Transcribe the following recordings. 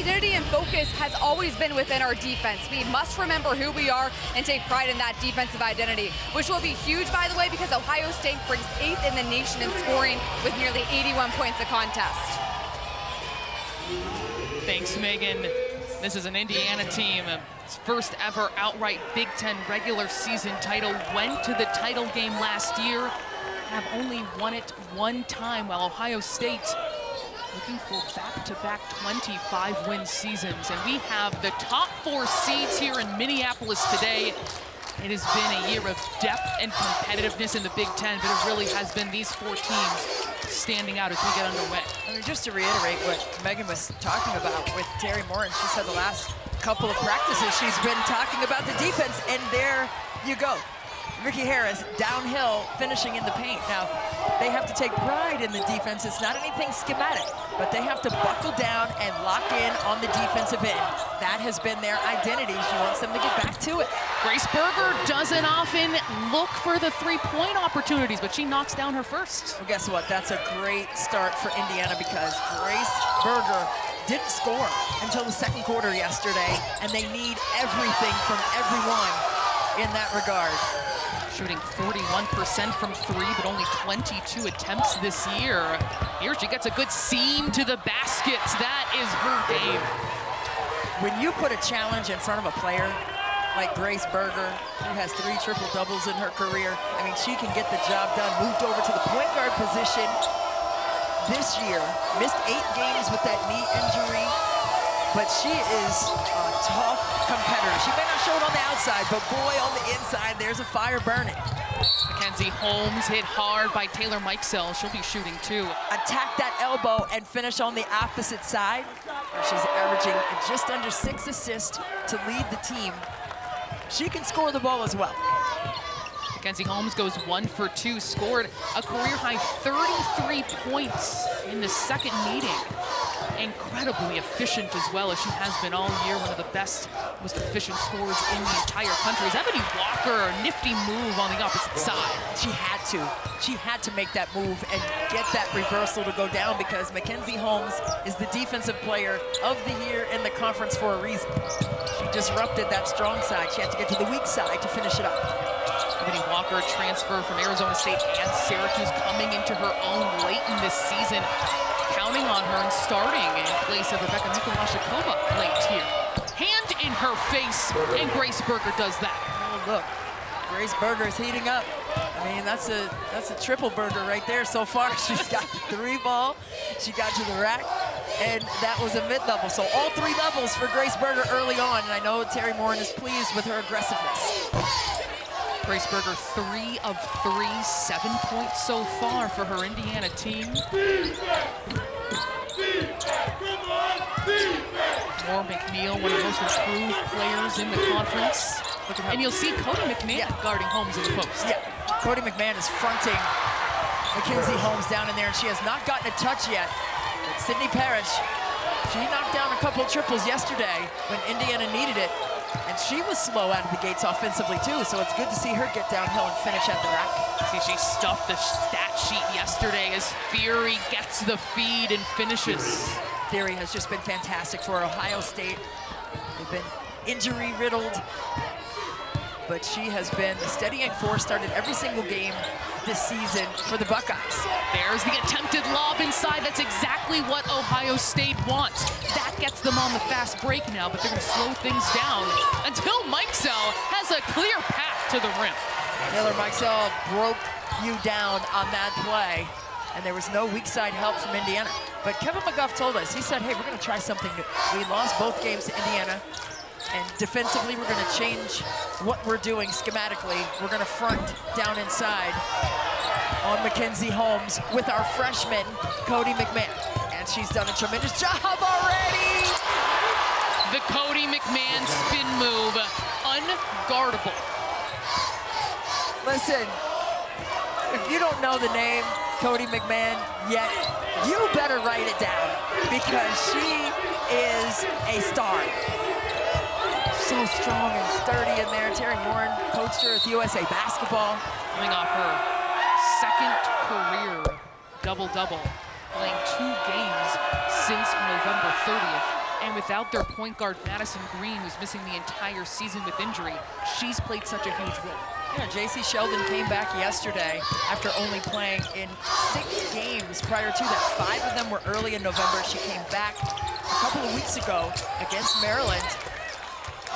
identity and focus has always been within our defense. We must remember who we are and take pride in that defensive identity, which will be huge, by the way, because Ohio State ranks 8th in the nation in scoring with nearly 81 points a contest. Thanks, Megan. This is an Indiana team. Its first ever outright Big Ten regular season title. Went to the title game last year. Have only won it one time, while Ohio State looking for back-to-back 25-win seasons. And we have the top 4 seeds here in Minneapolis today. It has been a year of depth and competitiveness in the Big Ten, but it really has been these 4 teams standing out as we get underway. I mean, just to reiterate what Megan was talking about with Terry Morin, she said the last couple of practices she's been talking about the defense, and there you go. Ricky Harris downhill, finishing in the paint. Now, they have to take pride in the defense. It's not anything schematic, but they have to buckle down and lock in on the defensive end. That has been their identity. She wants them to get back to it. Grace Berger doesn't often look for the three-point opportunities, but she knocks down her first. Well, guess what? That's a great start for Indiana, because Grace Berger didn't score until the second quarter yesterday, and they need everything from everyone in that regard. Shooting 41% from 3, but only 22 attempts this year. Here she gets a good seam to the basket. That is her game. When you put a challenge in front of a player like Grace Berger, who has 3 triple-doubles in her career, I mean, she can get the job done. Moved over to the point guard position this year. Missed 8 games with that knee injury, but she is a tough competitor. She may not show it on the outside, but boy, on the inside, there's a fire burning. Mackenzie Holmes hit hard by Taylor Mikesell. She'll be shooting too. Attack that elbow and finish on the opposite side. She's averaging just under 6 assists to lead the team. She can score the ball as well. Mackenzie Holmes goes 1 for 2, scored a career-high 33 points in the second meeting. Incredibly efficient as well, as she has been all year. One of the best, most efficient scorers in the entire country. Is Ebony Walker, a nifty move on the opposite side. She had to. She had to make that move and get that reversal to go down, because Mackenzie Holmes is the defensive player of the year in the conference for a reason. She disrupted that strong side. She had to get to the weak side to finish it up. Ebony Walker, transfer from Arizona State and Syracuse, coming into her own late in this season. Counting on her and starting in place of Rebecca Nikolashikova late here. Hand in her face, and Grace Berger does that. Oh, look, Grace Berger is heating up. I mean, that's a triple burger right there so far. She's got the 3 ball, she got to the rack, and that was a mid-level. So all 3 levels for Grace Berger early on, and I know Terry Morin is pleased with her aggressiveness. Grace Berger, 3 of 3, 7 points so far for her Indiana team. Moore McNeil, one of the most improved players in the conference. And you'll see Cody McMahon guarding Holmes in the post. Yeah, Cody McMahon is fronting Mackenzie Holmes down in there, and she has not gotten a touch yet. But Sydney Parrish, she knocked down a couple of triples yesterday when Indiana needed it. And she was slow out of the gates offensively too, so it's good to see her get downhill and finish at the rack. See, she stuffed the stat sheet yesterday as Fury gets the feed and finishes. Fury has just been fantastic for Ohio State. They've been injury-riddled, but she has been a steadying force, started every single game this season for the Buckeyes. There's the attempted lob inside. That's exactly what Ohio State wants. That gets them on the fast break now, but they're going to slow things down until Mikesell has a clear path to the rim. Taylor Mikesell broke you down on that play, and there was no weak side help from Indiana. But Kevin McGuff told us, he said, hey, we're going to try something new. We lost both games to Indiana, and defensively, we're going to change what we're doing schematically. We're going to front down inside on Mackenzie Holmes with our freshman, Cody McMahon. And she's done a tremendous job already. The Cody McMahon spin move, unguardable. Listen, if you don't know the name Cody McMahon yet, you better write it down, because she is a star. So strong and sturdy in there. Terry Morin coached her at USA Basketball. Coming off her second career double-double, playing 2 games since November 30th. And without their point guard, Madison Green, who's missing the entire season with injury, she's played such a huge role. Yeah, J.C. Sheldon came back yesterday after only playing in 6 games prior to that. 5 of them were early in November. She came back a couple of weeks ago against Maryland.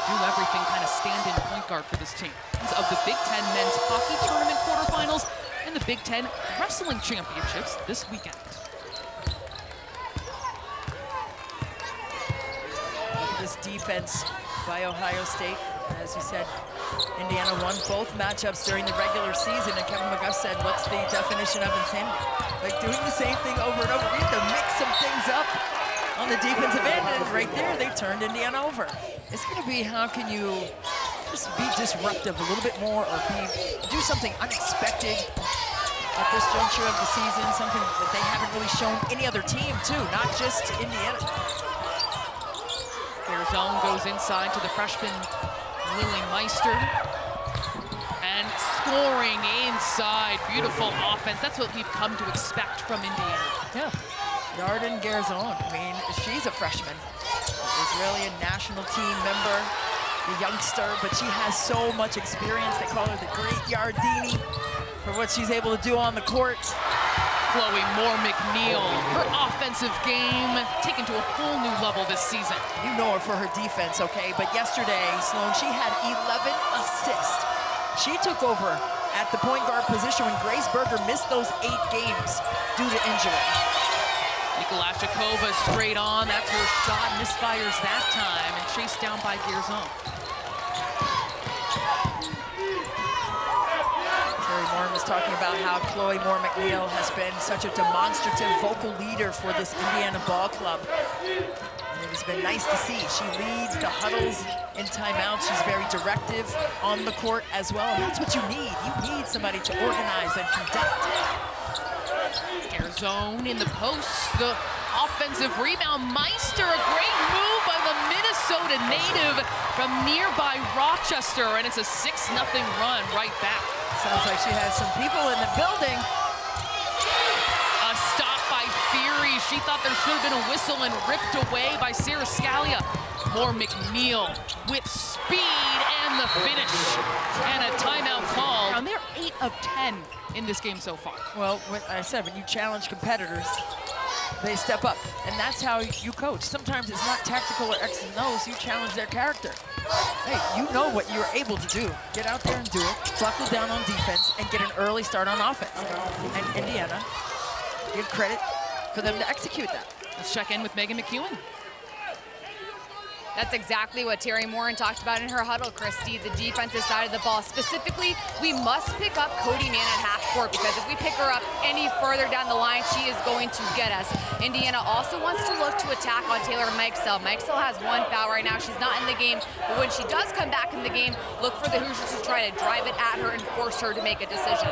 Do everything, kind of stand-in point guard for this team. Of the Big Ten Men's Hockey Tournament quarterfinals and the Big Ten Wrestling Championships this weekend. This defense by Ohio State, as you said, Indiana won both matchups during the regular season, and Kevin McGuff said, what's the definition of insanity? Like doing the same thing over and over. We have to mix some things up on the defensive end, and right there, they turned Indiana over. It's gonna be, how can you just be disruptive a little bit more, or do something unexpected at this juncture of the season, something that they haven't really shown any other team too, not just Indiana. Their zone goes inside to the freshman Lily Meister. And scoring inside, beautiful offense. That's what we've come to expect from Indiana. Yeah, Yarden Garzon, I mean, she's a freshman. Israeli national team member, the youngster, but she has so much experience. They call her the Great Yardini for what she's able to do on the court. Chloe Moore McNeil, her offensive game taken to a whole new level this season. You know her for her defense, okay? But yesterday, Sloan, she had 11 assists. She took over at the point guard position when Grace Berger missed those 8 games due to injury. Mikulashikova straight on, that's her shot, misfires that time, and chased down by Garzon. Terry Moore was talking about how Chloe Moore McNeil has been such a demonstrative vocal leader for this Indiana ball club. And it has been nice to see. She leads the huddles in timeouts. She's very directive on the court as well, and that's what you need. You need somebody to organize and conduct. Garzon in the post, the offensive rebound. Meister, a great move by the Minnesota native from nearby Rochester, and it's a 6-0 run right back. Sounds like she has some people in the building. A stop by Fury. She thought there should have been a whistle and ripped away by Sarah Scalia. Moore McNeil with speed and the finish. And a timeout call. And they're 8 of 10 in this game so far. Well, what I said, when you challenge competitors, they step up. And that's how you coach. Sometimes it's not tactical or X's and O's, you challenge their character. Hey, you know what you're able to do. Get out there and do it, buckle down on defense, and get an early start on offense. And Indiana, give credit for them to execute that. Let's check in with Megan McEwen. That's exactly what Terry Morin talked about in her huddle, Christy, the defensive side of the ball. Specifically, we must pick up Cody Mann at half court, because if we pick her up any further down the line, she is going to get us. Indiana also wants to look to attack on Taylor Mikesell. Mikesell has 1 foul right now. She's not in the game, but when she does come back in the game, look for the Hoosiers to try to drive it at her and force her to make a decision.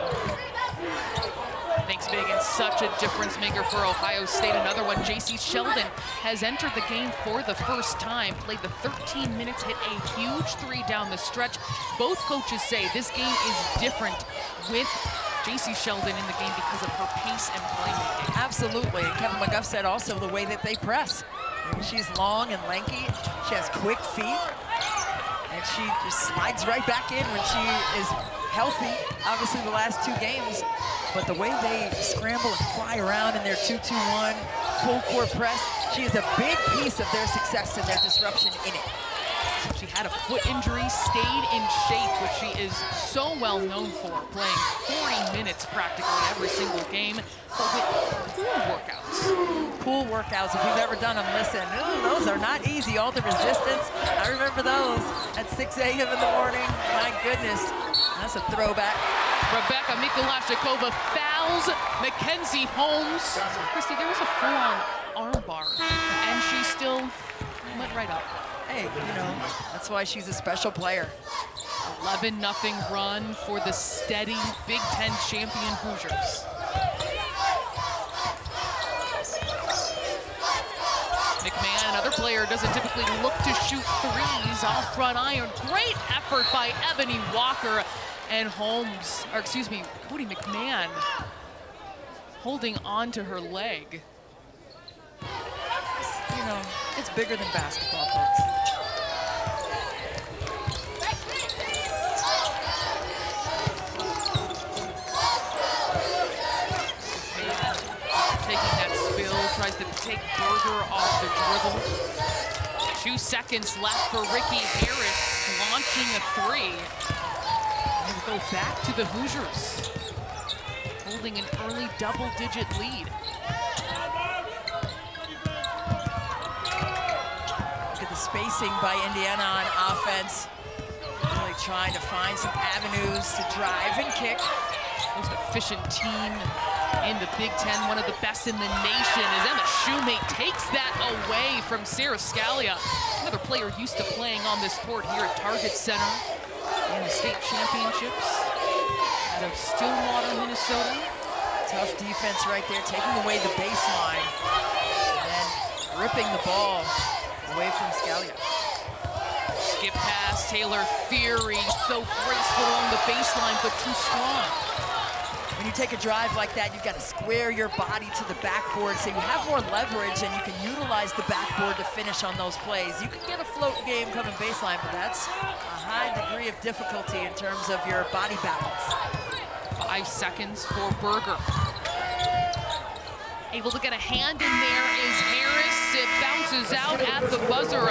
Thanks, Megan. Such a difference maker for Ohio State. Another one, J.C. Sheldon has entered the game for the first time, played the 13 minutes, hit a huge 3 down the stretch. Both coaches say this game is different with J.C. Sheldon in the game because of her pace and playmaking. Absolutely. And Kevin McGuff said also the way that they press. She's long and lanky. She has quick feet. And she just slides right back in when she is healthy. Obviously the last 2 games. But the way they scramble and fly around in their 2-2-1 full court press, she is a big piece of their success and their disruption in it. She had a foot injury, stayed in shape, which she is so well known for, playing 40 minutes practically every single game, but with pool workouts. Pool workouts, if you've ever done them, listen, ooh, those are not easy. All the resistance, I remember those at 6 a.m. in the morning. My goodness, that's a throwback. Rebecca Mikulashikova fouls Mackenzie Holmes. Christy, there was a full-on armbar, and she still went right up. Hey, you know, that's why she's a special player. 11-0 run for the steady Big Ten champion Hoosiers. McMahon, another player, doesn't typically look to shoot threes off front iron. Great effort by Ebony Walker. And Holmes, or excuse me, Cody McMahon holding on to her leg. You know, It's bigger than basketball, folks. Taking that spill, tries to take Berger off the dribble. 2 seconds left for Ricky Harris, launching a 3. And we'll go back to the Hoosiers, holding an early double-digit lead. Look at the spacing by Indiana on offense. Really trying to find some avenues to drive and kick. Most efficient team in the Big Ten, one of the best in the nation, as Emma Shoemate takes that away from Sarah Scalia, another player used to playing on this court here at Target Center in the state championships out of Stillwater, Minnesota. Tough defense right there, taking away the baseline and then ripping the ball away from Scalia. Skip pass, Taylor Theory, so graceful on the baseline, but too strong. When you take a drive like that, you've got to square your body to the backboard so you have more leverage and you can utilize the backboard to finish on those plays. You can get a float game coming baseline, but that's a high degree of difficulty in terms of your body balance. 5 seconds for Berger. Able to get a hand in there is Harris. It bounces out at the buzzer.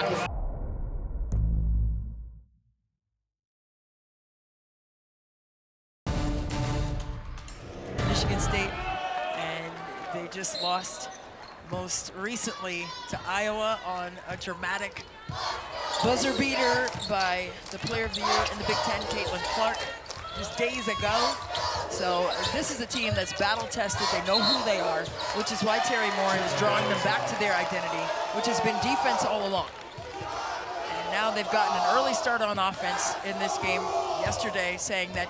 Michigan State, and they just lost most recently to Iowa on a dramatic buzzer beater by the Player of the Year in the Big Ten, Caitlin Clark, just days ago. So this is a team that's battle-tested. They know who they are, which is why Terry Morin is drawing them back to their identity, which has been defense all along. And now they've gotten an early start on offense in this game yesterday, saying that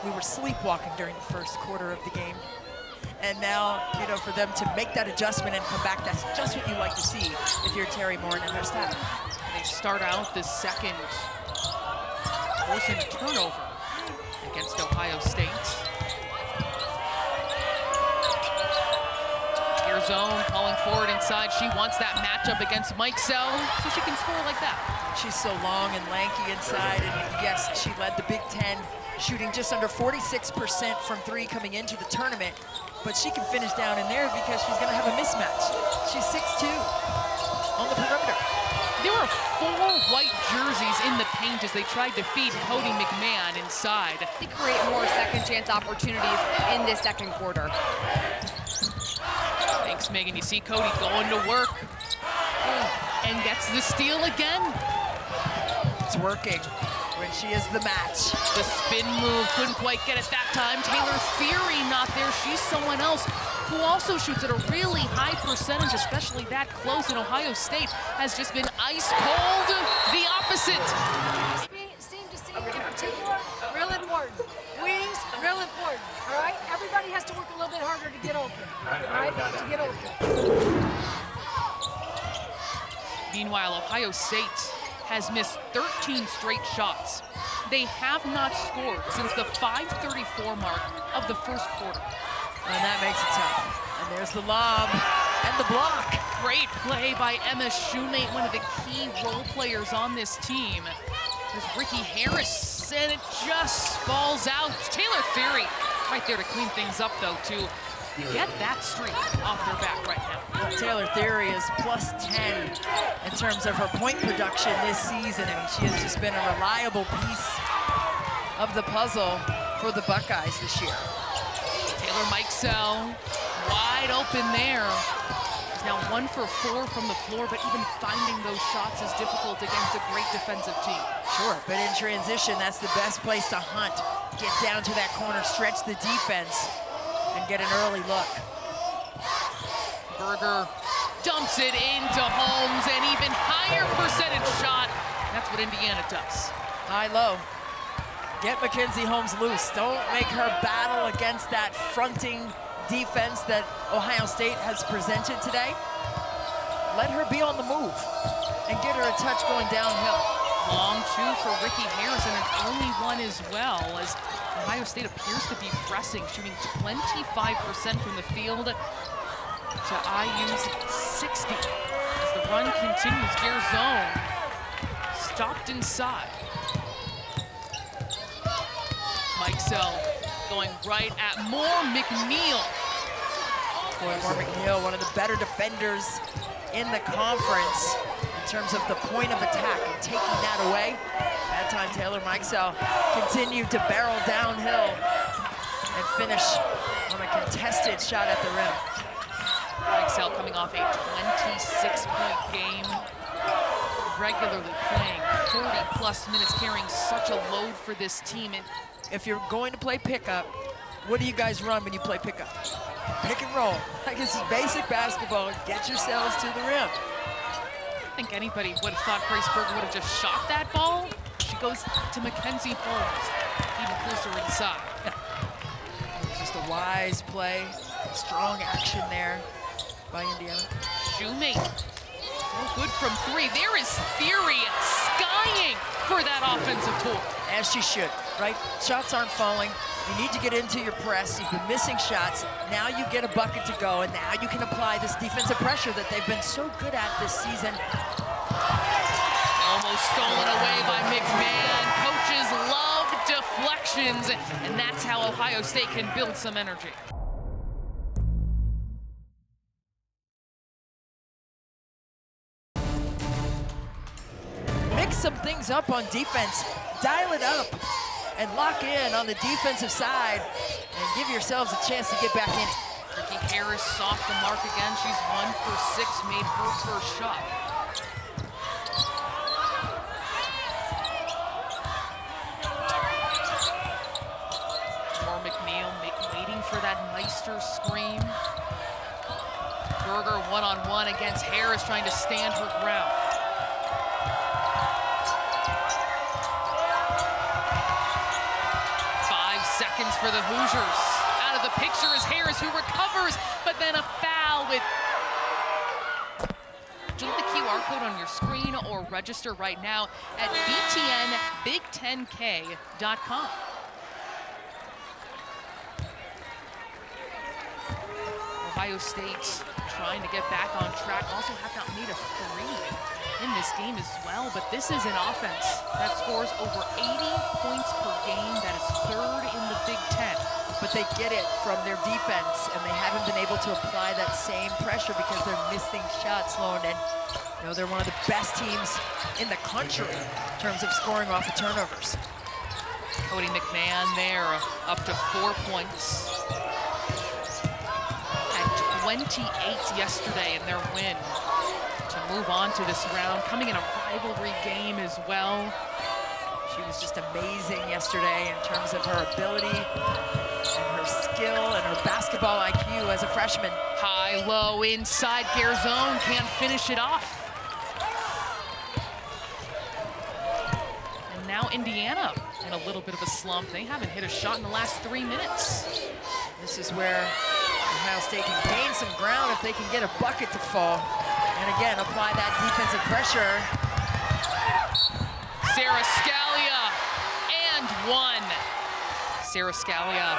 we were sleepwalking during the first quarter of the game. And now, you know, for them to make that adjustment and come back, that's just what you like to see if you're Terry Morin and her staff. They start out the second forcing a turnover against Ohio State. Here's zone, calling forward inside. She wants that matchup against Mike Sell, so she can score like that. She's so long and lanky inside, and yes, she led the Big Ten, shooting just under 46% from 3 coming into the tournament, but she can finish down in there because she's gonna have a mismatch. She's 6'2" on the perimeter. There were 4 white jerseys in the paint as they tried to feed Cody McMahon inside. They create more second chance opportunities in this second quarter. Thanks, Megan. You see Cody going to work and gets the steal again. It's working when she is the match. The spin move couldn't quite get it that time. Taylor Theory not there. She's someone else who also shoots at a really high percentage, especially that close. And Ohio State has just been ice cold. The opposite. Seem to see in particular, real important. Wings, real important. All right, everybody has to work a little bit harder to get open. All right, to get open. Meanwhile, Ohio State has missed 13 straight shots. They have not scored since the 5:34 mark of the first quarter. And that makes it tough. And there's the lob and the block. Great play by Emma Shoemate, one of the key role players on this team. There's Ricky Harris, and it just falls out. Taylor Theory right there to clean things up, though, to get that streak off their back right now. Well, Taylor Theory is plus 10 in terms of her point production this season. I mean, she has just been a reliable piece of the puzzle for the Buckeyes this year. Taylor Mikesell wide open there. He's now 1 for 4 from the floor, but even finding those shots is difficult against a great defensive team. Sure, but in transition, that's the best place to hunt. Get down to that corner, stretch the defense, and get an early look. Berger dumps it into Holmes, an even higher percentage shot. That's what Indiana does. High-low. Get Mackenzie Holmes loose. Don't make her battle against that fronting defense that Ohio State has presented today. Let her be on the move and get her a touch going downhill. Long 2 for Ricky Harris, and an early one as well, as Ohio State appears to be pressing, shooting 25% from the field to IU's 60. As the run continues. Gearzone stopped inside. Mikesell going right at Moore McNeil. Boy, Moore McNeil, one of the better defenders in the conference in terms of the point of attack and taking that away. That time Taylor Mikesell continued to barrel downhill and finish on a contested shot at the rim. Mikesell coming off a 26-point game, regularly playing 40-plus minutes, carrying such a load for this team. And if you're going to play pickup, what do you guys run when you play pickup? Pick and roll. Like, this is basic basketball. Get yourselves to the rim. I think anybody would have thought Grace Berger would have just shot that ball. She goes to Mackenzie Holmes, even closer inside. It was just a wise play, strong action there by Indiana. Shoemate, no good from three. There is Theory skying for that offensive tool. As she should, right? Shots aren't falling. You need to get into your press. You've been missing shots. Now you get a bucket to go, and now you can apply this defensive pressure that they've been so good at this season. Almost stolen away by McMahon. Coaches love deflections, and that's how Ohio State can build some energy. Mix some things up on defense. Dial it up and lock in on the defensive side and give yourselves a chance to get back in it. Ricky Harris off the mark again. She's 1 for 6, made her first shot. Moore McNeil waiting for that Meister screen. Berger one-on-one against Harris, trying to stand her ground. Seconds for the Hoosiers. Out of the picture is Harris, who recovers, but then a foul with... Look at the QR code on your screen or register right now at btnbig10k.com. Ohio State trying to get back on track. Also have not made a three in this game as well, but this is an offense that scores over 80 points per game. That is 3rd in the Big Ten. But they get it from their defense, and they haven't been able to apply that same pressure because they're missing shots, Sloan. And you know, they're one of the best teams in the country in terms of scoring off of turnovers. Cody McMahon there, up to 4 points. Had 28 yesterday in their win to move on to this round, coming in a rivalry game as well. She was just amazing yesterday in terms of her ability and her skill and her basketball IQ as a freshman. High, low, inside, Gearzone can't finish it off. And now Indiana in a little bit of a slump. They haven't hit a shot in the last 3 minutes. This is where Ohio State can gain some ground if they can get a bucket to fall. And again, apply that defensive pressure. Sarah Scalia, and one. Sarah Scalia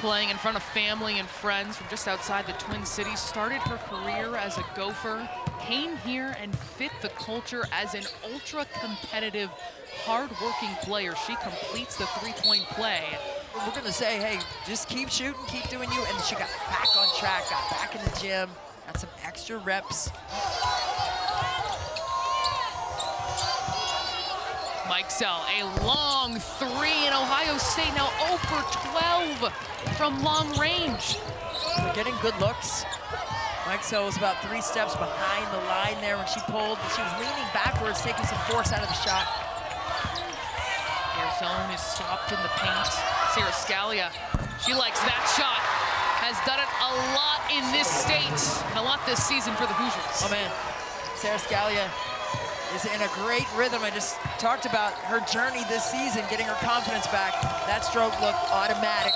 playing in front of family and friends from just outside the Twin Cities. Started her career as a Gopher, came here and fit the culture as an ultra-competitive, hard-working player. She completes the three-point play. We're going to say, hey, just keep shooting, keep doing you. And she got back on track, got back in the gym, got some extra reps. Mikesell, a long three, and Ohio State now 0 for 12 from long range. We're getting good looks. Mikesell was about 3 steps behind the line there when she pulled, but she was leaning backwards, taking some force out of the shot. Gearzone is stopped in the paint. Sarah Scalia, she likes that shot. Has done it a lot in this state and a lot this season for the Hoosiers. Oh man, Sarah Scalia is in a great rhythm. I just talked about her journey this season, getting her confidence back. That stroke looked automatic.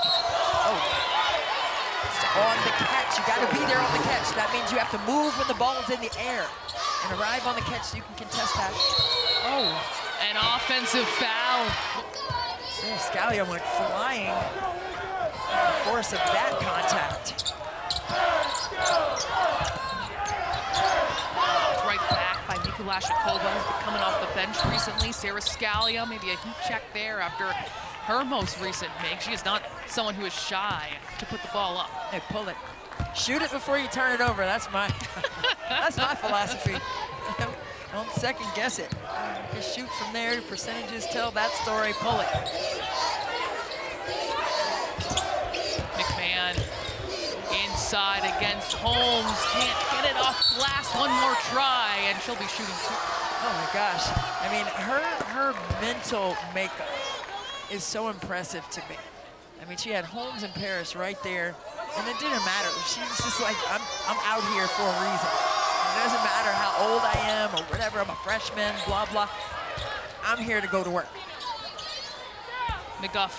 Oh, on the catch. You got to be there on the catch. That means you have to move when the ball is in the air and arrive on the catch so you can contest that. Oh, an offensive foul. Sarah Scalia went flying. The force of that contact. Kulashikova has been coming off the bench recently. Sarah Scalia, maybe a heat check there after her most recent make. She is not someone who is shy to put the ball up. Hey, pull it. Shoot it before you turn it over. That's my that's my philosophy. Don't second guess it. Just shoot from there. Percentages tell that story. Pull it. McMahon inside against Holmes. Can't get it off glass. One more try, and she'll be shooting two. Oh my gosh. I mean, her mental makeup is so impressive to me. I mean, she had Holmes and Paris right there, and it didn't matter. She's just like, I'm out here for a reason. It doesn't matter how old I am or whatever. I'm a freshman, blah, blah. I'm here to go to work. McGuff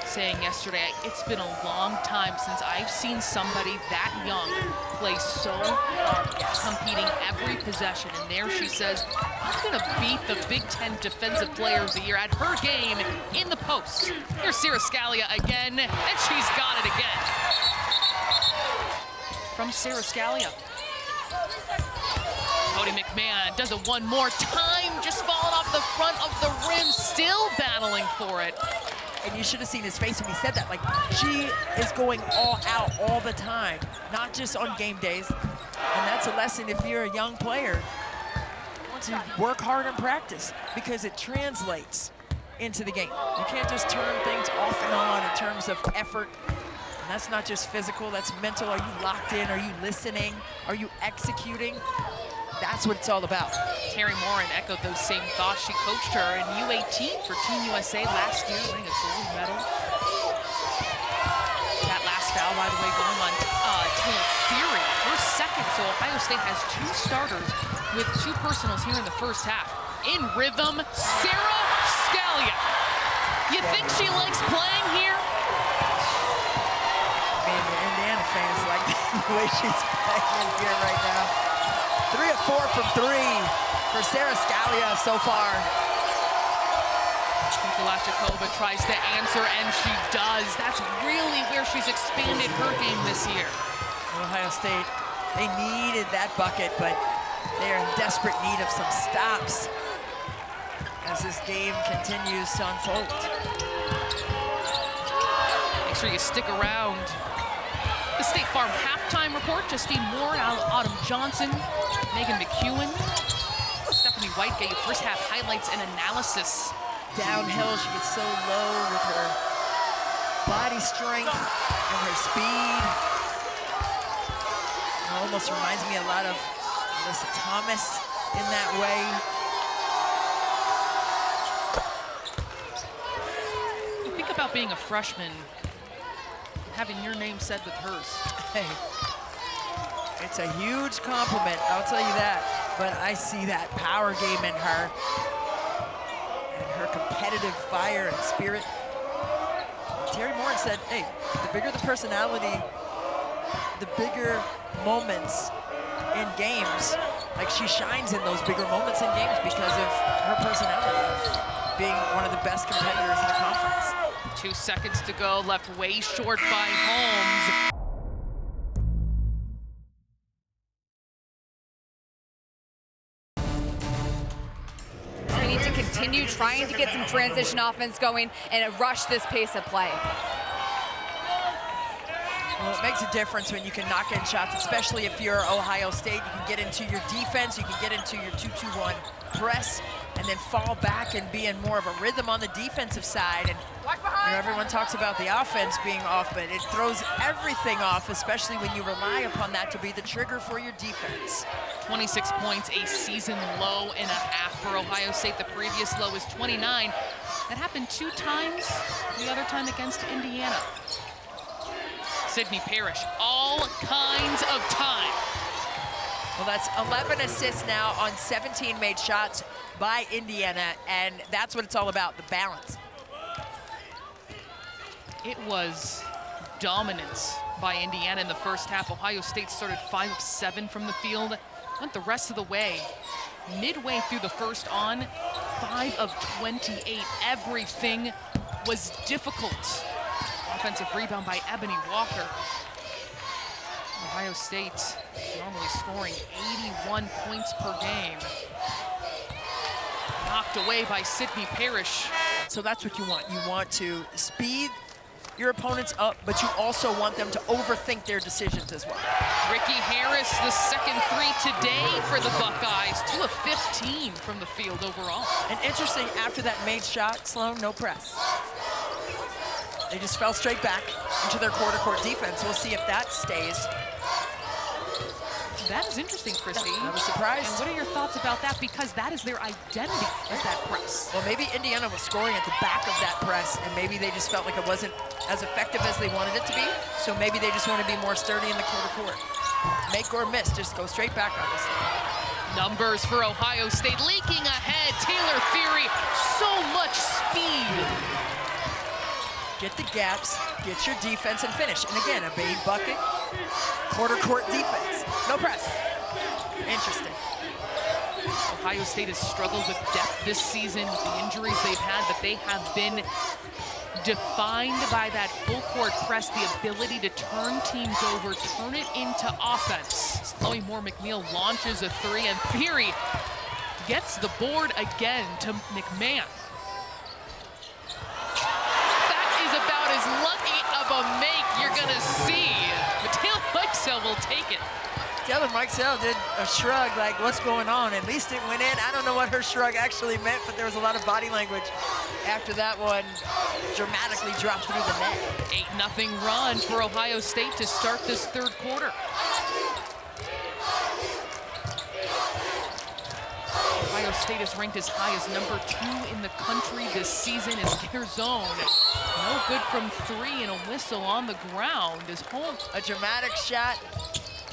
saying yesterday, it's been a long time since I've seen somebody that young play so hard, competing every possession. And there she says, I'm gonna beat the Big Ten Defensive Player of the Year at her game in the post. Here's Sarah Scalia again, and she's got it again. From Sarah Scalia. Cody McMahon does it one more time, just falling off the front of the rim, still battling for it. And you should have seen his face when he said that. Like, she is going all out all the time, not just on game days. And that's a lesson if you're a young player, to work hard in practice, because it translates into the game. You can't just turn things off and on in terms of effort. And that's not just physical, that's mental. Are you locked in? Are you listening? Are you executing? That's what it's all about. Terry Morin echoed those same thoughts. She coached her in U18 for Team USA last year, winning a gold medal. That last foul, by the way, going on Taylor Fury. Her second, so Ohio State has two starters with two personals here in the first half. In rhythm, Sarah Scalia. You think she likes playing here? I mean, the Indiana fans like the way she's playing in here right now. 3 of 4 from 3 for Sarah Scalia so far. Kulashikova tries to answer, and she does. That's really where she's expanded her game this year. Ohio State, they needed that bucket, but they are in desperate need of some stops as this game continues to unfold. Make sure you stick around. The State Farm halftime report, Justine Moore, Autumn Johnson, Megan McEwen, Stephanie White get you first half highlights and analysis. Downhill, she gets so low with her body strength and her speed. It almost reminds me a lot of Alyssa Thomas in that way. You think about being a freshman, having your name said with hers. Hey, it's a huge compliment, I'll tell you that. But I see that power game in her and her competitive fire and spirit. Terry Morin said, hey, the bigger the personality, the bigger moments in games, like she shines in those bigger moments in games because of her personality of being one of the best competitors in the conference. 2 seconds to go, left way short by Holmes. We need to continue trying to get some transition offense going and rush this pace of play. Well, it makes a difference when you can knock in shots, especially if you're Ohio State. You can get into your defense, you can get into your 2-2-1 press, and then fall back and be in more of a rhythm on the defensive side. And you know, everyone talks about the offense being off, but it throws everything off, especially when you rely upon that to be the trigger for your defense. 26 points, a season low and a half for Ohio State. The previous low is 29. That happened 2 times, the other time against Indiana. Sydney Parrish, all kinds of time. Well, that's 11 assists now on 17 made shots by Indiana, and that's what it's all about, the balance. It was dominance by Indiana in the first half. Ohio State started 5 of 7 from the field, went the rest of the way. Midway through the first on, 5 of 28. Everything was difficult. Offensive rebound by Ebony Walker. Ohio State normally scoring 81 points per game. knocked away by Sydney Parrish. So that's what you want. You want to speed your opponents up, but you also want them to overthink their decisions as well. Ricky Harris, the second three today for the Buckeyes, 2 of 15 from the field overall. And interesting, after that made shot, Sloan, no press. They just fell straight back into their quarter court defense. We'll see if that stays. That is interesting, Christy. I was surprised. And what are your thoughts about that? Because that is their identity, is that press. Well, maybe Indiana was scoring at the back of that press, and maybe they just felt like it wasn't as effective as they wanted it to be. So maybe they just want to be more sturdy in the quarter court. Make or miss, just go straight back, obviously. Numbers for Ohio State leaking ahead. Taylor Theory, so much speed. Get the gaps, get your defense, and finish. And again, a big bucket, quarter court defense. No press. Interesting. Ohio State has struggled with depth this season with the injuries they've had, but they have been defined by that full court press, the ability to turn teams over, turn it into offense. Chloe Moore-McNeil launches a three, and Theory gets the board again to McMahon. That is about as lucky of a make you're gonna see. But Taylor Mikesell will take it. Taylor Mikesell did a shrug like, what's going on? At least it went in. I don't know what her shrug actually meant, but there was a lot of body language after that one dramatically dropped through the net. 8-0 run for Ohio State to start this third quarter. Ohio State is ranked as high as #2 in the country this season as their zone. No good from three, and a whistle on the ground is home. A dramatic shot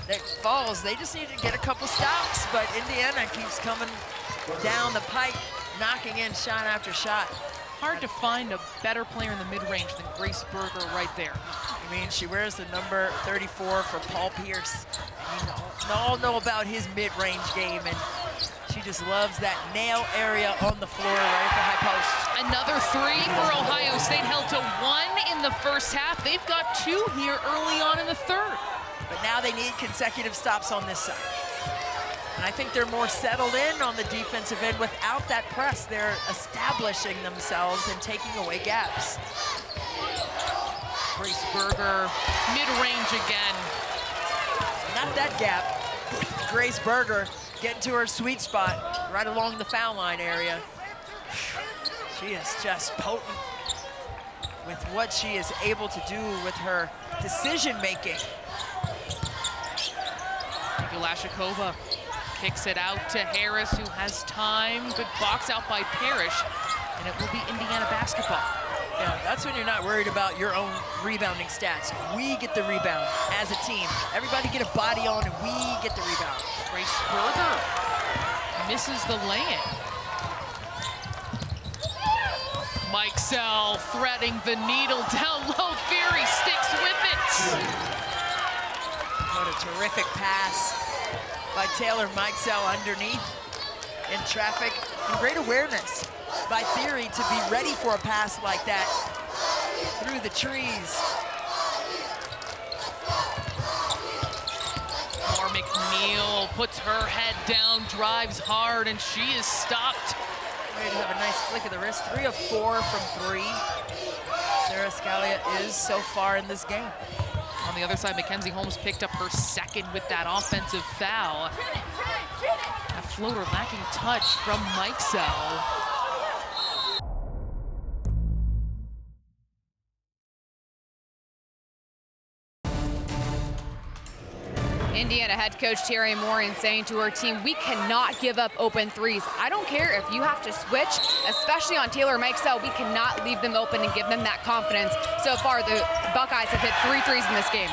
that falls. They just need to get a couple stops, but Indiana keeps coming down the pike, knocking in shot after shot. Hard to find a better player in the mid-range than Grace Berger right there. I mean, she wears the number 34 for Paul Pierce. We all know about his mid-range game, and she just loves that nail area on the floor right at the high post. Another three for Ohio State, held to 1 in the first half. They've got 2 here early on in the third. But now they need consecutive stops on this side. And I think they're more settled in on the defensive end without that press. They're establishing themselves and taking away gaps. Grace Berger, mid-range again. Not that gap. Grace Berger getting to her sweet spot right along the foul line area. She is just potent with what she is able to do with her decision-making. Lashikova kicks it out to Harris, who has time. Good box out by Parrish, and it will be Indiana basketball. Yeah, that's when you're not worried about your own rebounding stats. We get the rebound as a team. Everybody get a body on, and we get the rebound. Grace Berger misses the lay-in. Mikesell threading the needle down low. Theory sticks with it. What a terrific pass by Taylor Mikesell underneath in traffic. And great awareness by Theory to be ready for a pass like that through the trees. McNeil puts her head down, drives hard, and she is stopped. Ready to have a nice flick of the wrist. 3 of 4 from 3. Sarah Scalia is so far in this game. On the other side, Mackenzie Holmes picked up her second with that offensive foul. That floater lacking touch from Mikesell. Indiana head coach Terry Morin saying to her team, we cannot give up open threes. I don't care if you have to switch, especially on Taylor Mikesell. We cannot leave them open and give them that confidence. So far, the Buckeyes have hit 3 threes in this game.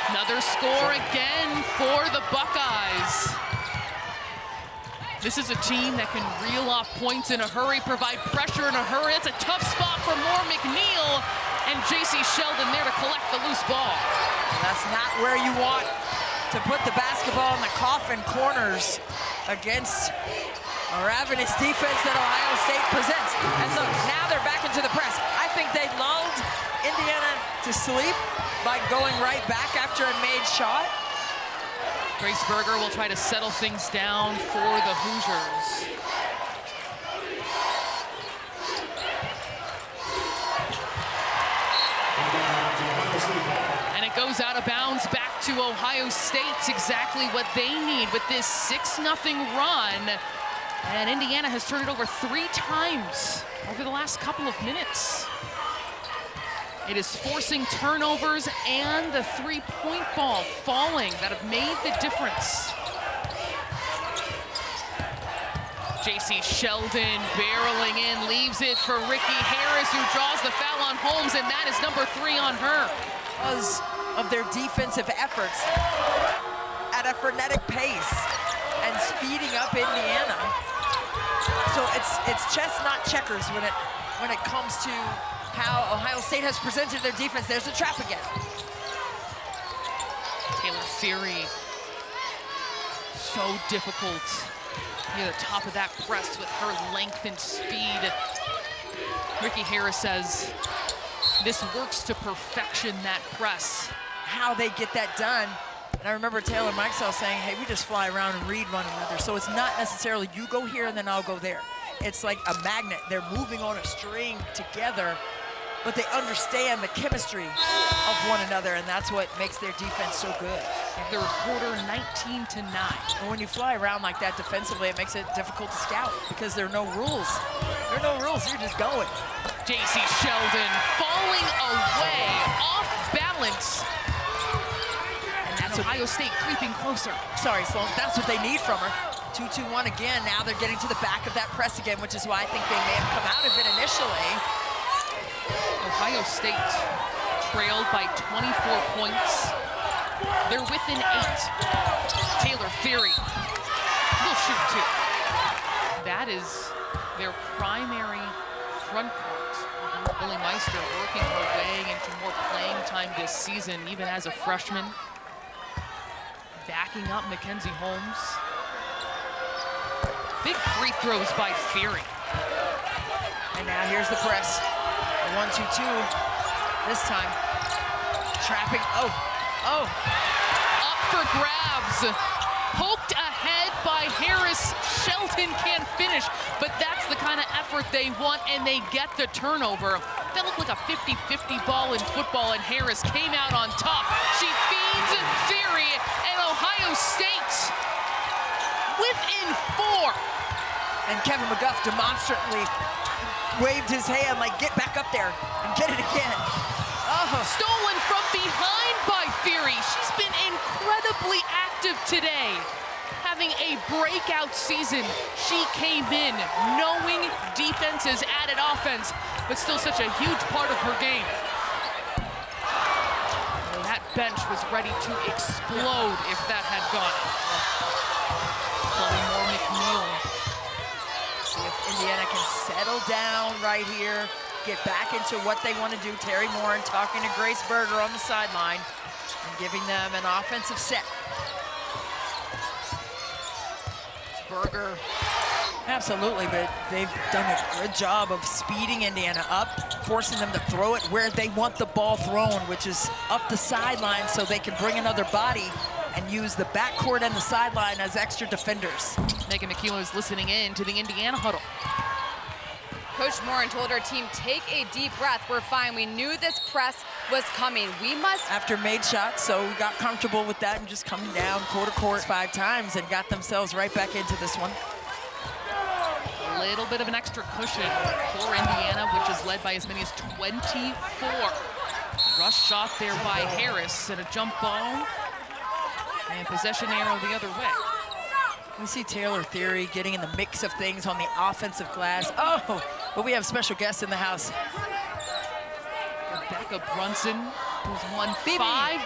Another score again for the Buckeyes. This is a team that can reel off points in a hurry, provide pressure in a hurry. It's a tough spot for Moore-McNeil, and J.C. Sheldon there to collect the loose ball. That's not where you want to put the basketball in the coffin corners against a ravenous defense that Ohio State presents. And look, now they're back into the press. I think they lulled Indiana to sleep by going right back after a made shot. Grace Berger will try to settle things down for the Hoosiers. And it goes out of bounds back to Ohio State. Exactly what they need with this 6-0 run. And Indiana has turned it over 3 times over the last couple of minutes. It is forcing turnovers and the three-point ball falling that have made the difference. J.C. Sheldon barreling in, leaves it for Ricky Harris, who draws the foul on Holmes, and that is number 3 on her. Because of their defensive efforts at a frenetic pace and speeding up Indiana. So it's chess, not checkers when it comes to how Ohio State has presented their defense. There's a trap again. Taylor Feary, so difficult near the top of that press with her length and speed. Ricky Harris says this works to perfection, that press. How they get that done. And I remember Taylor Mikesell saying, hey, we just fly around and read one another. So it's not necessarily you go here and then I'll go there. It's like a magnet. They're moving on a string together, but they understand the chemistry of one another, and that's what makes their defense so good. Third quarter, 19-9. And when you fly around like that defensively, it makes it difficult to scout because there are no rules. There are no rules, you're just going. J.C. Sheldon falling away, off balance. And that's what Ohio State creeping closer. Sorry, Sloan, that's what they need from her. 2-2-1 again, now they're getting to the back of that press again, which is why I think they may have come out of it initially. Ohio State trailed by 24 points. They're within 8. Taylor Feary will shoot 2. That is their primary front court. Lily Meister working her way into more playing time this season, even as a freshman. Backing up Mackenzie Holmes. Big free throws by Feary. And now here's the press. 1-2-2 this time. Trapping, oh. Up for grabs. Poked ahead by Harris. Shelton can't finish, but that's the kind of effort they want, and they get the turnover. That looked like a 50-50 ball in football, and Harris came out on top. She feeds Feary, and Ohio State within 4. And Kevin McGuff demonstrably waved his hand like, get back up there and get it again. Stolen from behind by Feary. She's been incredibly active today. Having a breakout season. She came in knowing defense is added offense, but still such a huge part of her game. And that bench was ready to explode if that had gone. Chloe Moore McNeil. See if Indiana can settle down right here, get back into what they want to do. Terry Moore talking to Grace Berger on the sideline and giving them an offensive set. Berger. Absolutely, but they've done a good job of speeding Indiana up, forcing them to throw it where they want the ball thrown, which is up the sideline so they can bring another body and use the backcourt and the sideline as extra defenders. Megan McKeown is listening in to the Indiana huddle. Coach Morin told our team, take a deep breath. We're fine. We knew this press was coming. We must... After made shots, so we got comfortable with that and just coming down quarter court 5 times and got themselves right back into this one. A little bit of an extra cushion for Indiana, which is led by as many as 24. Rush shot there by Harris and a jump ball. And possession arrow the other way. We see Taylor Feary getting in the mix of things on the offensive glass. Oh, but we have special guests in the house. Rebecca Brunson, who's won 5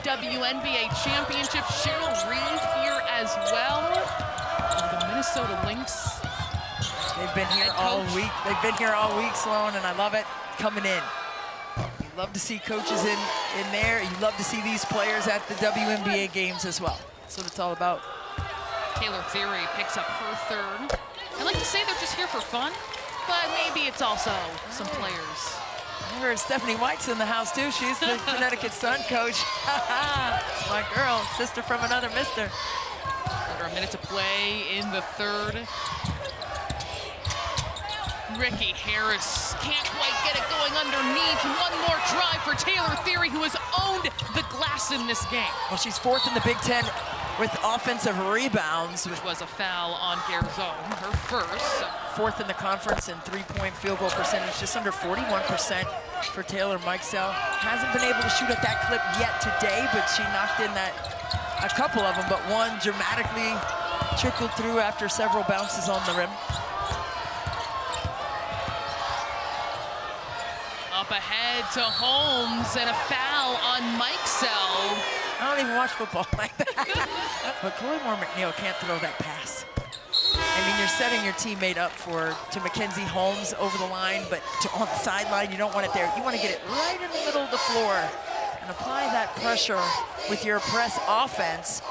WNBA championships. Cheryl Reeve here as well. The Minnesota Lynx. They've been here all week. They've been here all week, Sloan, and I love it coming in. You love to see coaches in there. You love to see these players at the WNBA games as well. That's what it's all about. Taylor Feary picks up her 3rd. I like to say they're just here for fun, but maybe it's also some players. Remember, Stephanie White's in the house too. She's the Connecticut Sun coach. My girl, sister from another mister. A minute to play in the third. Ricky Harris can't quite get it going underneath. One more drive for Taylor Theory, who has owned the glass in this game. Well, she's 4th in the Big Ten with offensive rebounds. Which was a foul on Garzon, her first. 4th in the conference in 3-point field goal percentage, just under 41% for Taylor Mikesell. Hasn't been able to shoot at that clip yet today, but she knocked in a couple of them, but one dramatically trickled through after several bounces on the rim. Up ahead to Holmes, and a foul on Mikesell. I don't even watch football like that. But Chloe Moore McNeil can't throw that pass. I mean, you're setting your teammate up to Mackenzie Holmes over the line, but on the sideline, you don't want it there. You want to get it right in the middle of the floor and apply that pressure with your press offense,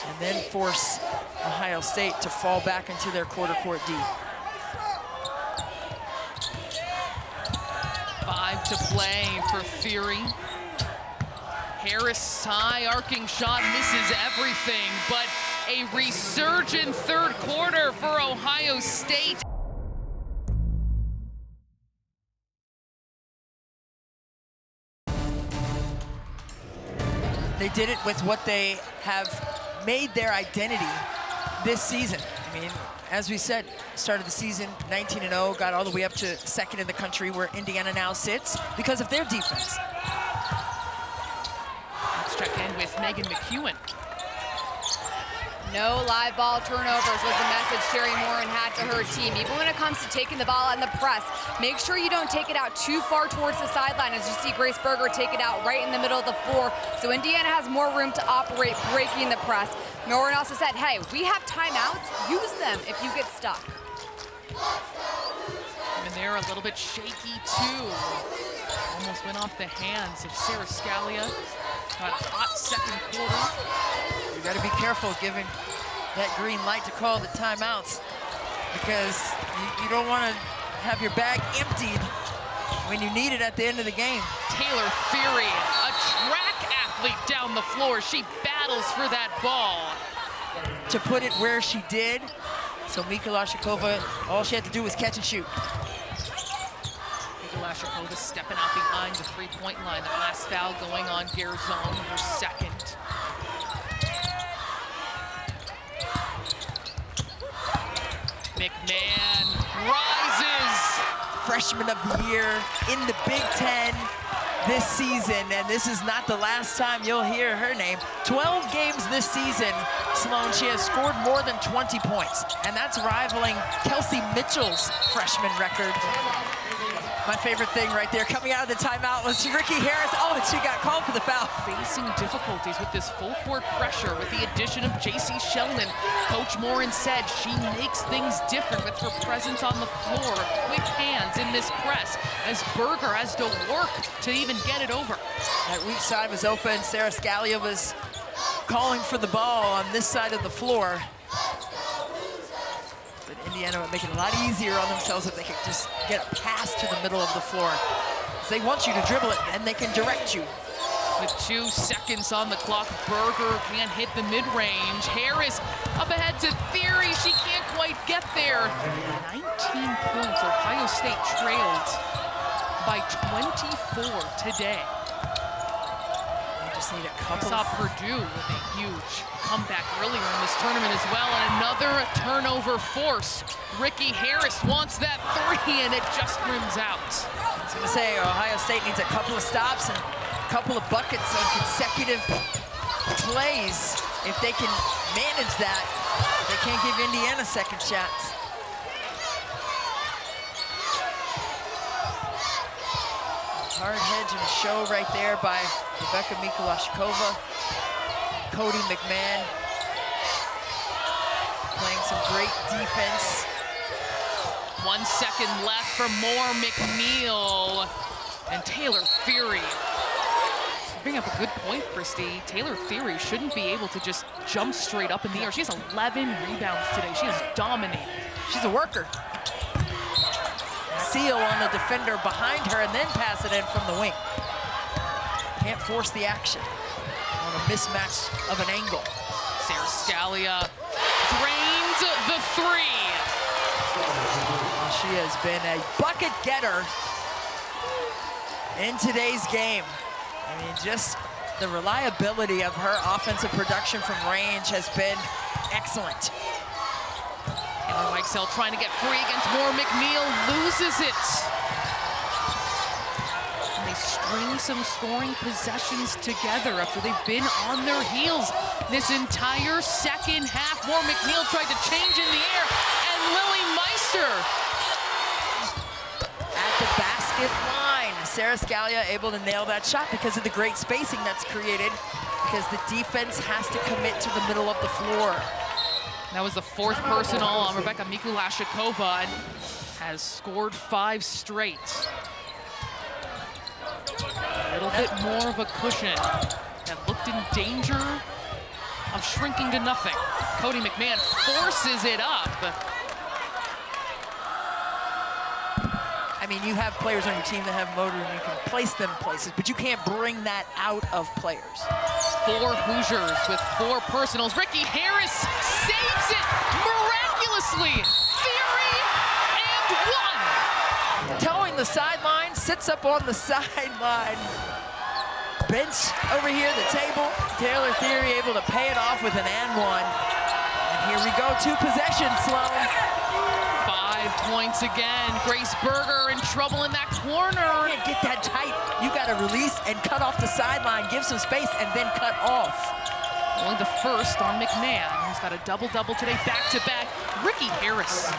and then force Ohio State to fall back into their quarter court D. 5 to play for Theory. Harris, high arcing shot, misses everything, but a resurgent third quarter for Ohio State. They did it with what they have made their identity this season. I mean, as we said, started the season 19-0, got all the way up to 2nd in the country, where Indiana now sits because of their defense. Let's check in with Megan McEwen. No live ball turnovers was the message Sherry Morin had to her team. Even when it comes to taking the ball in the press, make sure you don't take it out too far towards the sideline, as you see Grace Berger take it out right in the middle of the floor. So Indiana has more room to operate, breaking the press. Morin also said, hey, we have timeouts, use them if you get stuck. And they're a little bit shaky too. Almost went off the hands of Sarah Scalia. Got a hot second quarter. You got to be careful giving that green light to call the timeouts, because you don't want to have your bag emptied when you need it at the end of the game. Taylor Theory, a track athlete down the floor. She battles for that ball. To put it where she did, so Mika Lashikova, all she had to do was catch and shoot. Mika Lashikova stepping out behind the three-point line. The last foul going on Garzon, her second. McMahon rises. Freshman of the year in the Big Ten this season, and this is not the last time you'll hear her name. 12 games this season, Sloan, she has scored more than 20 points, and that's rivaling Kelsey Mitchell's freshman record. My favorite thing right there, coming out of the timeout, was Ricky Harris. Oh, and she got called for the foul. Facing difficulties with this full court pressure with the addition of J.C. Sheldon. Coach Morin said she makes things different with her presence on the floor, quick hands in this press, as Berger has to work to even get it over. That weak side was open. Sarah Scalia was calling for the ball on this side of the floor. But Indiana would make it a lot easier on themselves if they could just get a pass to the middle of the floor. Because they want you to dribble it, and they can direct you. With 2 seconds on the clock, Berger can't hit the mid-range. Harris up ahead to Theory. She can't quite get there. 19 points. Ohio State trailed by 24 today. They just need a couple. Saw Purdue with a huge comeback earlier in this tournament as well, and another turnover forced. Ricky Harris wants that 3, and it just rims out. I was going to say, Ohio State needs a couple of stops and a couple of buckets on consecutive plays. If they can manage that, they can't give Indiana second shots. Hard hedge and show right there by Rebecca Mikulashkova. Cody McMahon playing some great defense. 1 second left for Moore McNeil and Taylor Theory. You bring up a good point, Christy. Taylor Theory shouldn't be able to just jump straight up in the air. She has 11 rebounds today. She is dominating. She's a worker. Seal on the defender behind her and then pass it in from the wing. Can't force the action on a mismatch of an angle. Scalia drains the three. Well, she has been a bucket getter in today's game. I mean, just the reliability of her offensive production from range has been excellent. Taylor Mikesell trying to get free against Moore. McNeil loses it. And they string some scoring possessions together after they've been on their heels this entire second half. Moore McNeil tried to change in the air, and Lily Meister at the basket line. Sarah Scalia able to nail that shot because of the great spacing that's created, because the defense has to commit to the middle of the floor. That was the fourth personal on Rebecca Mikulashikova, and has scored 5 straight. A little bit more of a cushion that looked in danger of shrinking to nothing. Cody McMahon forces it up. I mean, you have players on your team that have motor and you can place them places, but you can't bring that out of players. 4 Hoosiers with 4 personals. Ricky Harris saves it miraculously. Theory and 1. Towing the sideline, sits up on the sideline. Bench over here, the table. Taylor Theory able to pay it off with an and 1. And here we go, 2 possessions, Sloan. 5 points again. Grace Berger in trouble in that corner. You can't get that tight. You got to release and cut off the sideline, give some space, and then cut off. Only the first on McMahon, who's got a double-double today, back-to-back. Ricky Harris.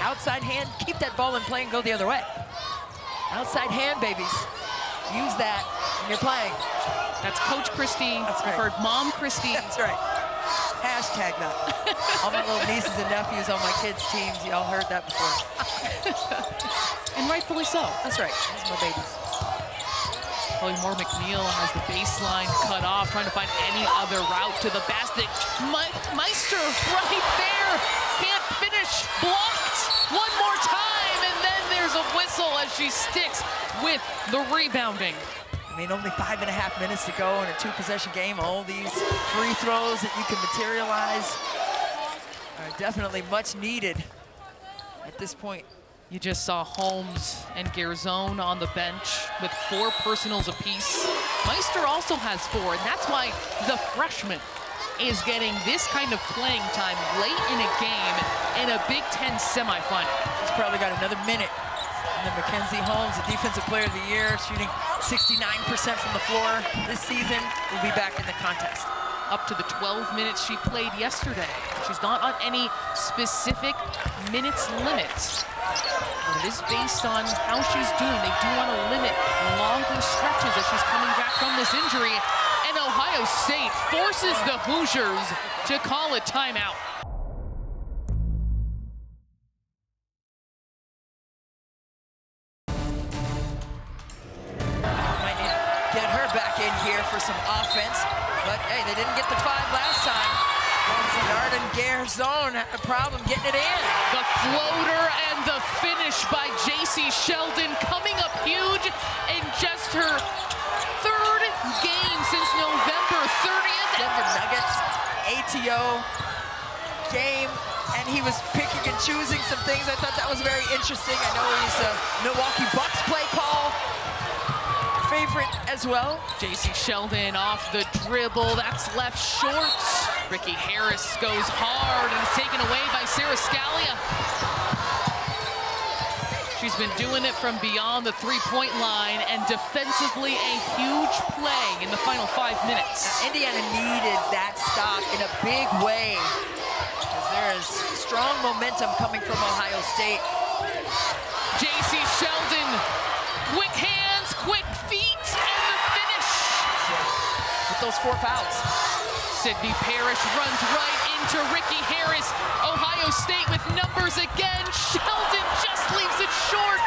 Outside hand, keep that ball in play and go the other way. Outside hand, babies. Use that when you're playing. That's Coach Christie. That's right. I've heard Mom Christie. That's right. Hashtag that. All my little nieces and nephews on my kids' teams, y'all heard that before. And rightfully so. That's right. Those are my babies. Chloe Moore McNeil has the baseline cut off, trying to find any other route to the basket. Meister right there. Can't finish. Blocked. One more time, and then there's a whistle as she sticks with the rebounding. I mean, only 5.5 minutes to go in a 2-possession game. All these free throws that you can materialize are definitely much needed at this point. You just saw Holmes and Garzone on the bench with 4 personals apiece. Meister also has 4, and that's why the freshman is getting this kind of playing time late in a game in a Big Ten semifinal. He's probably got another minute. And then Mackenzie Holmes, the Defensive Player of the Year, shooting 69% from the floor this season, will be back in the contest. Up to the 12 minutes she played yesterday. She's not on any specific minutes limits, but it is based on how she's doing. They do want to limit longer stretches as she's coming back from this injury. And Ohio State forces the Hoosiers to call a timeout. For some offense, but hey, they didn't get the 5 last time. Darden Garzone had a problem getting it in. The floater and the finish by J.C. Sheldon coming up huge in just her 3rd game since November 30th. Denver Nuggets ATO game, and he was picking and choosing some things. I thought that was very interesting. I know he's a Milwaukee Bucks play call favorite as well. J.C. Sheldon off the dribble, that's left short. Ricky Harris goes hard and is taken away by Sarah Scalia. She's been doing it from beyond the 3-point line, and defensively a huge play in the final 5 minutes. Now, Indiana needed that stop in a big way, because there is strong momentum coming from Ohio State. J.C. Sheldon, quick hands, quick feet, and the finish. With those 4 fouls. Sydney Parrish runs right into Ricky Harris. Ohio State with numbers again. Sheldon just leaves it short.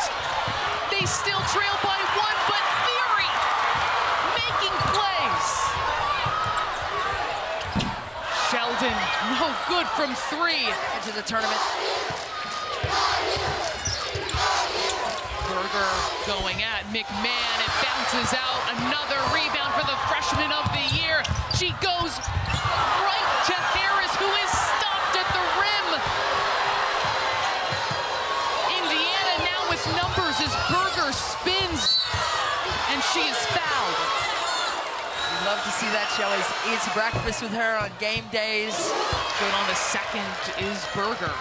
They still trail by 1, but Theory making plays. Sheldon, no good from 3. Into the tournament. Berger going at McMahon. It bounces out. Another rebound for the freshman of the year. She goes right to Harris. she is fouled. We love to see that. She always eats breakfast with her on game days. Good on the second is Berger.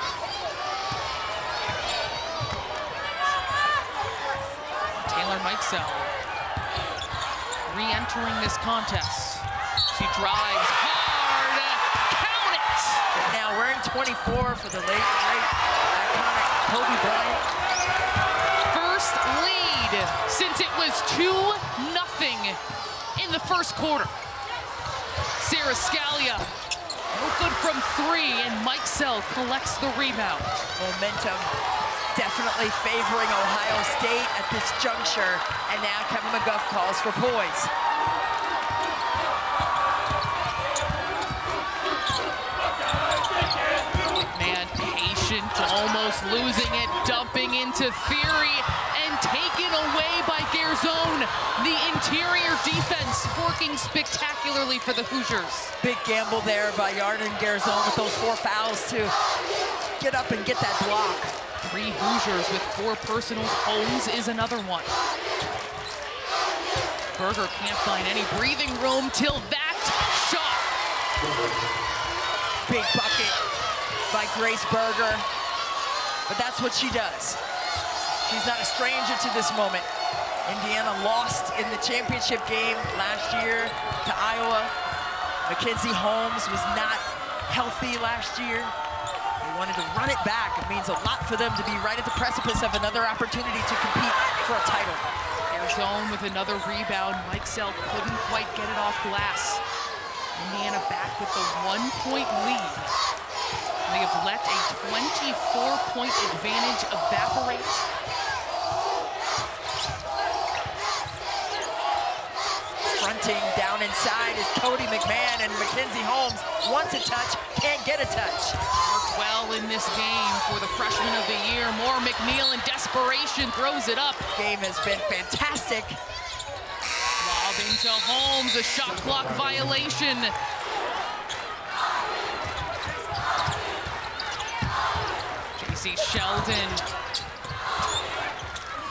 Taylor Mikesell re-entering this contest. She drives hard, count it! Now wearing 24 for the late iconic Kobe Bryant. First lead since it was 2-0 in the first quarter. Sarah Scalia, no good from 3, and Mikesell collects the rebound. Momentum definitely favoring Ohio State at this juncture, and now Kevin McGuff calls for poise. Man, patient, almost losing it, dumping into Theory, and taken away by Garzone. The interior defense working spectacularly for the Hoosiers. Big gamble there by Yarden Garzone with those 4 fouls to get up and get that block. 3 Hoosiers with 4 personals. Holmes is another one. Berger can't find any breathing room till that shot. Big bucket by Grace Berger, but that's what she does. She's not a stranger to this moment. Indiana lost in the championship game last year to Iowa. Mackenzie Holmes was not healthy last year. They wanted to run it back. It means a lot for them to be right at the precipice of another opportunity to compete for a title. Garzone with another rebound. Mikesell couldn't quite get it off glass. Indiana back with the 1-point lead. They have let a 24-point advantage evaporate. Fronting down inside is Cody McMahon, and Mackenzie Holmes wants a touch, can't get a touch. Worked well in this game for the freshman of the year. Moore McNeil in desperation throws it up. Game has been fantastic. Lob into Holmes, a shot clock violation. JC Sheldon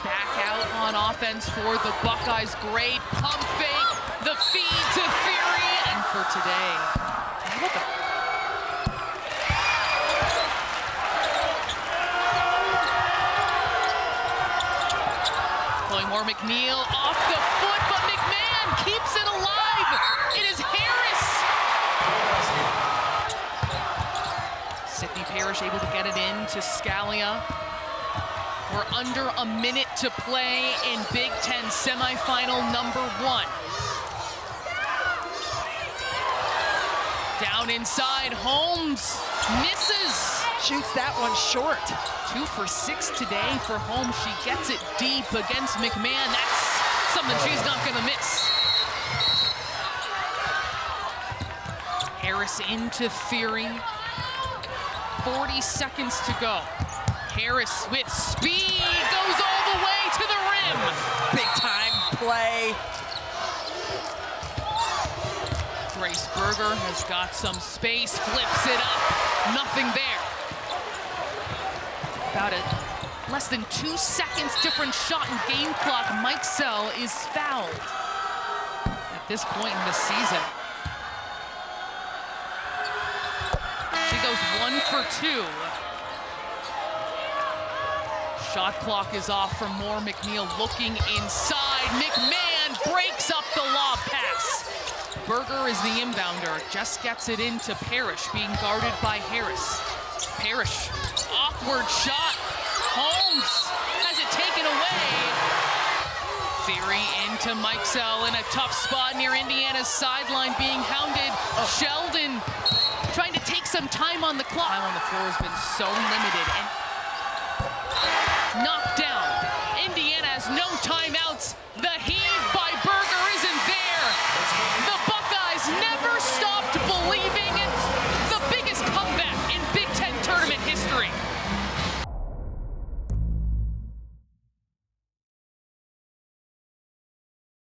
back out on offense for the Buckeyes. Great pump fake, the feed to Theory, and for today, look at Moore McNeil off the foot, but McMahon keeps it alive. It is Harris. Sydney Parrish able to get it in to Scalia. We're under a minute to play in Big Ten semifinal number 1. Down inside, Holmes misses. Shoots that one short. 2 for 6 today for Holmes. She gets it deep against McMahon. That's something she's not gonna miss. Harris into Theory. 40 seconds to go. Harris with speed, goes all the way to the rim. Big time play. Grace Berger has got some space, flips it up, nothing there. About less than 2 seconds different shot in game clock. Mikesell is fouled at this point in the season. She goes 1 for 2. Shot clock is off from Moore McNeil looking inside. McMahon breaks up the lob pass. Berger is the inbounder, just gets it into Parrish, being guarded by Harris. Parrish, awkward shot. Holmes has it taken away. Theory into Mikesell in a tough spot near Indiana's sideline, being hounded. Sheldon trying to take some time on the clock. Time on the floor has been so limited and knocked down. Indiana has no timeout.